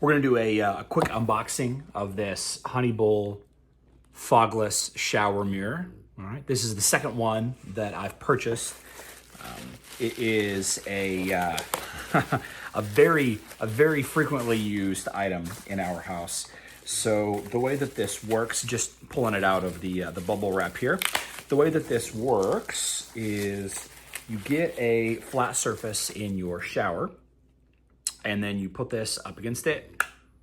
We're gonna do a quick unboxing of this HoneyBull Fogless Shower Mirror. All right, this is the second one that I've purchased. It is a a very frequently used item in our house. So the way that this works, just pulling it out of the bubble wrap here, the way that this works is you get a flat surface in your shower, and then you put this up against it,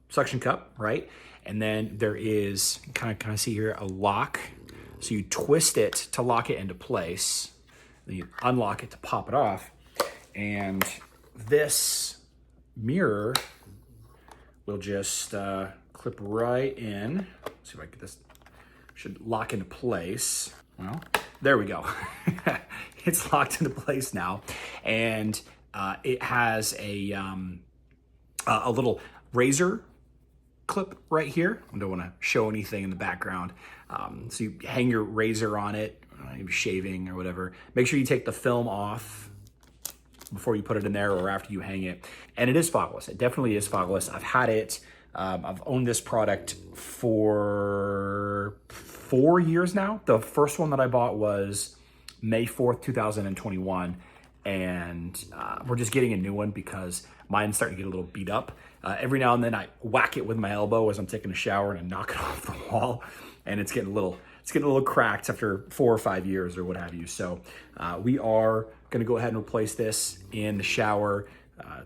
suction cup, right? And then there is, kind of see here, a lock. So you twist it to lock it into place. Then you unlock it to pop it off. And this mirror will just clip right in. Let's see if I can get this, should lock into place. Well, there we go. It's locked into place now. And it has a little razor clip right here. I don't want to show anything in the background. So you hang your razor on it, maybe shaving or whatever. Make sure you take the film off before you put it in there or after you hang it. And it is fogless. It definitely is fogless. I've had it. I've owned this product for 4 years now. The first one that I bought was May 4th, 2021. And we're just getting a new one because mine's starting to get a little beat up. Every now and then I whack it with my elbow as I'm taking a shower and I knock it off the wall, and it's getting a little cracked after 4 or 5 years or what have you. So we are going to go ahead and replace this in the shower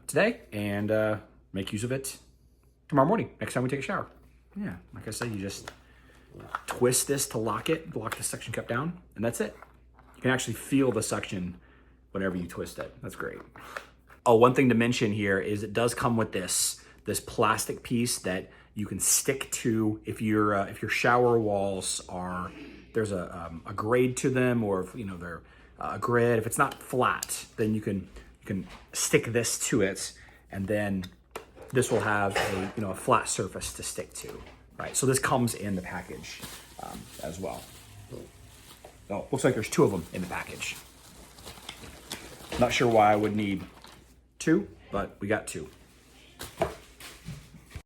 today and make use of it tomorrow morning, next time we take a shower. Yeah, like I said, you just twist this to lock the suction cup down, and that's it. You can actually feel the suction whenever you twist it. That's great. Oh, one thing to mention here is it does come with this plastic piece that you can stick to if your shower walls are, there's a grade to them, or if they're a grid. If it's not flat, then you can stick this to it, and then this will have a flat surface to stick to. Right. So this comes in the package as well. Oh, looks like there's 2 of them in the package. Not sure why I would need 2, but we got 2.